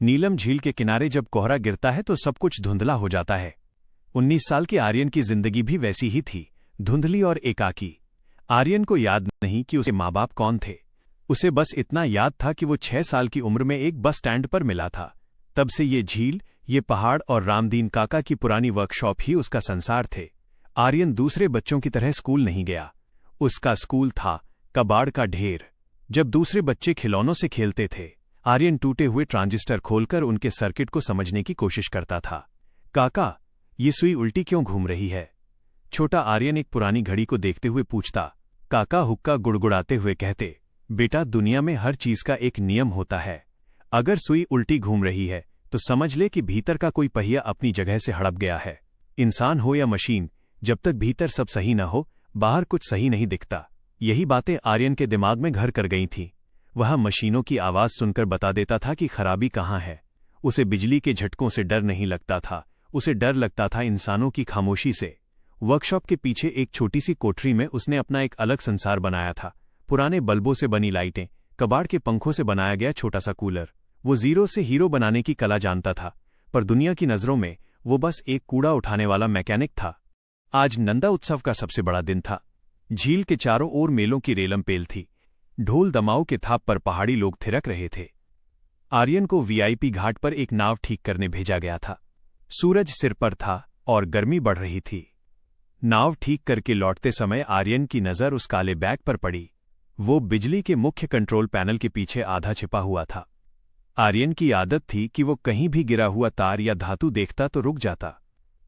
नीलम झील के किनारे जब कोहरा गिरता है तो सब कुछ धुंधला हो जाता है। 19 साल के आर्यन की जिंदगी भी वैसी ही थी, धुंधली और एकाकी। आर्यन को याद नहीं कि उसके माँ बाप कौन थे। उसे बस इतना याद था कि वो 6 साल की उम्र में एक बस स्टैंड पर मिला था। तब से ये झील, ये पहाड़ और रामदीन काका की पुरानी वर्कशॉप ही उसका संसार थे। आर्यन दूसरे बच्चों की तरह स्कूल नहीं गया। उसका स्कूल था कबाड़ का ढेर। जब दूसरे बच्चे खिलौनों से खेलते थे, आर्यन टूटे हुए ट्रांजिस्टर खोलकर उनके सर्किट को समझने की कोशिश करता था। काका, ये सुई उल्टी क्यों घूम रही है? छोटा आर्यन एक पुरानी घड़ी को देखते हुए पूछता। काका हुक्का गुड़गुड़ाते हुए कहते, बेटा, दुनिया में हर चीज का एक नियम होता है। अगर सुई उल्टी घूम रही है तो समझ ले कि भीतर का कोई पहिया अपनी जगह से हड़प गया है। इंसान हो या मशीन, जब तक भीतर सब सही न हो, बाहर कुछ सही नहीं दिखता। यही बातें आर्यन के दिमाग में घर कर गई थीं। वह मशीनों की आवाज सुनकर बता देता था कि खराबी कहाँ है। उसे बिजली के झटकों से डर नहीं लगता था, उसे डर लगता था इंसानों की खामोशी से। वर्कशॉप के पीछे एक छोटी सी कोठरी में उसने अपना एक अलग संसार बनाया था। पुराने बल्बों से बनी लाइटें, कबाड़ के पंखों से बनाया गया छोटा सा कूलर। वो जीरो से हीरो बनाने की कला जानता था, पर दुनिया की नजरों में वो बस एक कूड़ा उठाने वाला मैकेनिक था। आज नंदा उत्सव का सबसे बड़ा दिन था। झील के चारों ओर मेलों की रेलमपेल थी। ढोल दमाऊ के थाप पर पहाड़ी लोग थिरक रहे थे। आर्यन को वीआईपी घाट पर एक नाव ठीक करने भेजा गया था। सूरज सिर पर था और गर्मी बढ़ रही थी। नाव ठीक करके लौटते समय आर्यन की नजर उस काले बैग पर पड़ी। वो बिजली के मुख्य कंट्रोल पैनल के पीछे आधा छिपा हुआ था। आर्यन की आदत थी कि वो कहीं भी गिरा हुआ तार या धातु देखता तो रुक जाता।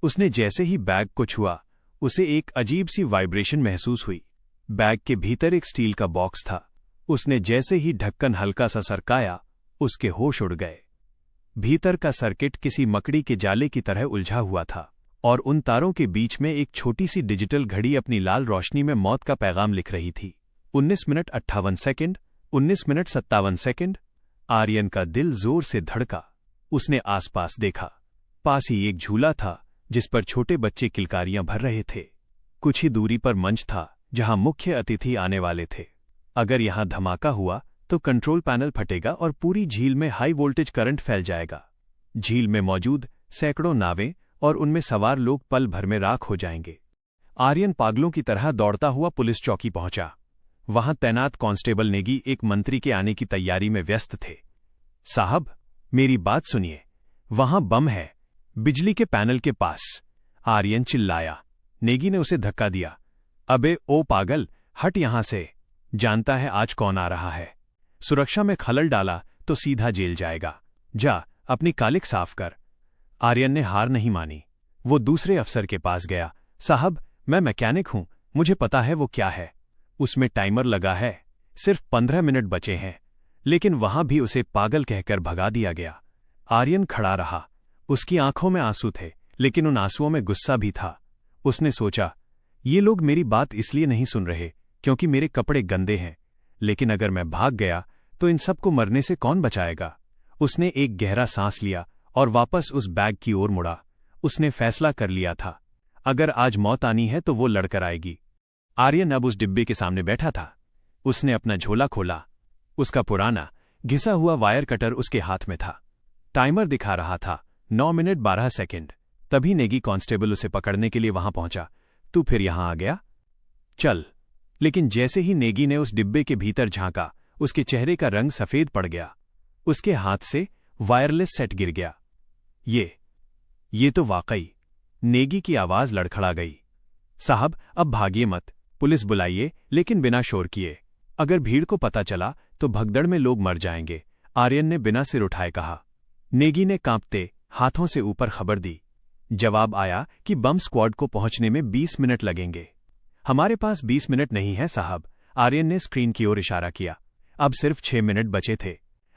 उसने जैसे ही बैग को छुआ, उसे एक अजीब सी वाइब्रेशन महसूस हुई। बैग के भीतर एक स्टील का बॉक्स था। उसने जैसे ही ढक्कन हल्का सा सरकाया, उसके होश उड़ गए। भीतर का सर्किट किसी मकड़ी के जाले की तरह उलझा हुआ था और उन तारों के बीच में एक छोटी सी डिजिटल घड़ी अपनी लाल रोशनी में मौत का पैगाम लिख रही थी। 19 minute 58 second, 19 minute 57 second. Aryan का दिल जोर से धड़का। उसने आसपास देखा। पास ही एक झूला था जिस पर छोटे बच्चे किलकारियां भर रहे थे। कुछ ही दूरी पर मंच था जहां मुख्य अतिथि आने वाले थे। अगर यहां धमाका हुआ तो कंट्रोल पैनल फटेगा और पूरी झील में हाई वोल्टेज करंट फैल जाएगा। झील में मौजूद सैकड़ों नावें और उनमें सवार लोग पल भर में राख हो जाएंगे। आर्यन पागलों की तरह दौड़ता हुआ पुलिस चौकी पहुंचा। वहां तैनात कांस्टेबल नेगी एक मंत्री के आने की तैयारी में व्यस्त थे। साहब, मेरी बात सुनिए, वहां बम है, बिजली के पैनल के पास। आर्यन चिल्लाया। नेगी ने उसे धक्का दिया। अबे ओ पागल, हट यहां से। जानता है आज कौन आ रहा है? सुरक्षा में खलल डाला तो सीधा जेल जाएगा। जा, अपनी कालिक साफ कर। आर्यन ने हार नहीं मानी। वो दूसरे अफसर के पास गया। साहब, मैं मैकेनिक हूं, मुझे पता है वो क्या है। उसमें टाइमर लगा है, सिर्फ 15 मिनट बचे हैं। लेकिन वहां भी उसे पागल कहकर भगा दिया गया। आर्यन खड़ा रहा। उसकी आंखों में आंसू थे, लेकिन उन आंसुओं में गुस्सा भी था। उसने सोचा, ये लोग मेरी बात इसलिए नहीं सुन रहे क्योंकि मेरे कपड़े गंदे हैं, लेकिन अगर मैं भाग गया तो इन सबको मरने से कौन बचाएगा? उसने एक गहरा सांस लिया और वापस उस बैग की ओर मुड़ा। उसने फैसला कर लिया था, अगर आज मौत आनी है तो वो लड़कर आएगी। आर्यन अब उस डिब्बे के सामने बैठा था। उसने अपना झोला खोला। उसका पुराना घिसा हुआ वायर कटर उसके हाथ में था। टाइमर दिखा रहा था 9 मिनट 12 सेकंड। तभी नेगी कांस्टेबल उसे पकड़ने के लिए वहां पहुंचा। तू फिर यहां आ गया? चल। लेकिन जैसे ही नेगी ने उस डिब्बे के भीतर झांका, उसके चेहरे का रंग सफेद पड़ गया। उसके हाथ से वायरलेस सेट गिर गया। ये तो वाकई। नेगी की आवाज लड़खड़ा गई। साहब, अब भागिए मत, पुलिस बुलाइए, लेकिन बिना शोर किए। अगर भीड़ को पता चला तो भगदड़ में लोग मर जाएंगे, आर्यन ने बिना सिर उठाए कहा। नेगी ने कांपते हाथों से ऊपर खबर दी। जवाब आया कि बम स्क्वाड को पहुंचने में 20 मिनट लगेंगे। हमारे पास 20 मिनट नहीं है साहब, आर्यन ने स्क्रीन की ओर इशारा किया। अब सिर्फ 6 मिनट बचे थे।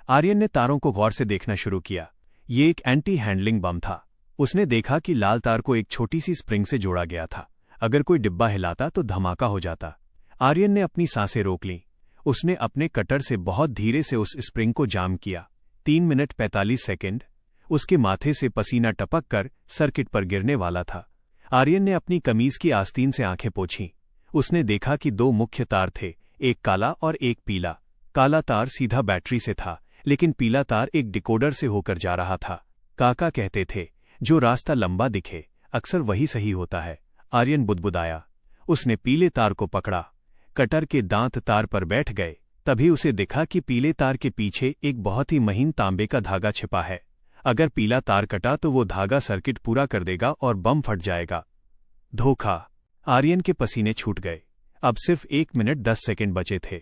आर्यन ने तारों को गौर से देखना शुरू किया। ये एक एंटी हैंडलिंग बम था। उसने देखा कि लाल तार को एक छोटी सी स्प्रिंग से जोड़ा गया था। अगर कोई डिब्बा हिलाता तो धमाका हो जाता। आर्यन ने अपनी सांसें रोक लीं। उसने अपने कटर से बहुत धीरे से उस स्प्रिंग को जाम किया। 3 मिनट 45 सेकंड। उसके माथे से पसीना टपक कर सर्किट पर गिरने वाला था। आर्यन ने अपनी कमीज की आस्तीन से आंखें पोंछीं। उसने देखा कि 2 मुख्य तार थे, एक काला और एक पीला। काला तार सीधा बैटरी से था, लेकिन पीला तार एक डिकोडर से होकर जा रहा था। काका कहते थे, जो रास्ता लंबा दिखे अक्सर वही सही होता है। आर्यन बुदबुदाया। उसने पीले तार को पकड़ा। कटर के दांत तार पर बैठ गए। तभी उसे दिखा कि पीले तार के पीछे एक बहुत ही महीन तांबे का धागा छिपा है। अगर पीला तार कटा तो वो धागा सर्किट पूरा कर देगा और बम फट जाएगा। धोखा। आर्यन के पसीने छूट गए। अब सिर्फ 1 मिनट 10 सेकंड बचे थे।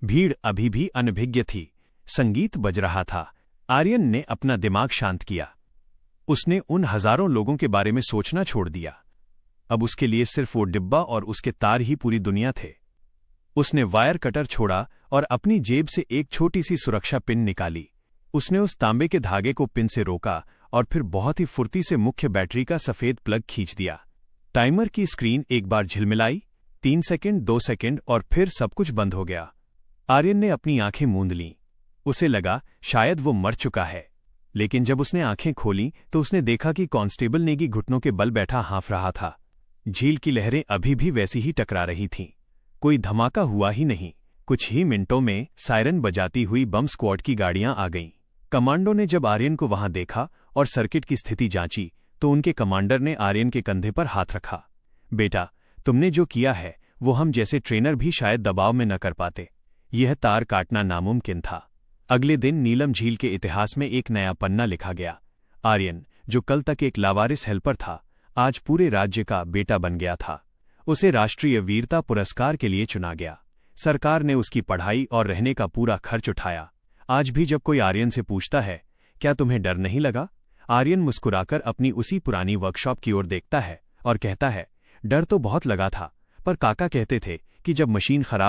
भीड़ अभी भी अनभिज्ञ थी। संगीत बज रहा था। आर्यन ने अपना दिमाग शांत किया। उसने उन हजारों लोगों के बारे में सोचना छोड़ दिया। अब उसके लिए सिर्फ वो डिब्बा और उसके तार ही पूरी दुनिया थे। उसने वायर कटर छोड़ा और अपनी जेब से एक छोटी सी सुरक्षा पिन निकाली। उसने उस तांबे के धागे को पिन से रोका और फिर बहुत ही फुर्ती से मुख्य बैटरी का सफेद प्लग खींच दिया। टाइमर की स्क्रीन एक बार झिलमिलाई। 3 सेकंड, 2 सेकंड और फिर सब कुछ बंद हो गया। आर्यन ने अपनी आंखें मूंद लीं। उसे लगा शायद वो मर चुका है, लेकिन जब उसने आंखें खोलीं तो उसने देखा कि कांस्टेबल नेगी घुटनों के बल बैठा हाँफ रहा था। झील की लहरें अभी भी वैसी ही टकरा रही थीं। कोई धमाका हुआ ही नहीं। कुछ ही मिनटों में सायरन बजाती हुई बम स्क्वाड की गाड़ियां आ गईं। कमांडो ने जब आर्यन को वहां देखा और सर्किट की स्थिति जांची तो उनके कमांडर ने आर्यन के कंधे पर हाथ रखा। बेटा, तुमने जो किया है वो हम जैसे ट्रेनर भी शायद दबाव में न कर पाते। यह तार काटना नामुमकिन था। अगले दिन नीलम झील के इतिहास में एक नया पन्ना लिखा गया। आर्यन, जो कल तक एक लावारिस हेल्पर था, आज पूरे राज्य का बेटा बन गया था। उसे राष्ट्रीय वीरता पुरस्कार के लिए चुना गया। सरकार ने उसकी पढ़ाई और रहने का पूरा खर्च उठाया। आज भी जब कोई आर्यन से पूछता है, क्या तुम्हें डर नहीं लगा, आर्यन मुस्कुराकर अपनी उसी पुरानी वर्कशॉप की ओर देखता है और कहता है, डर तो बहुत लगा था, पर काका कहते थे कि जब मशीन खराब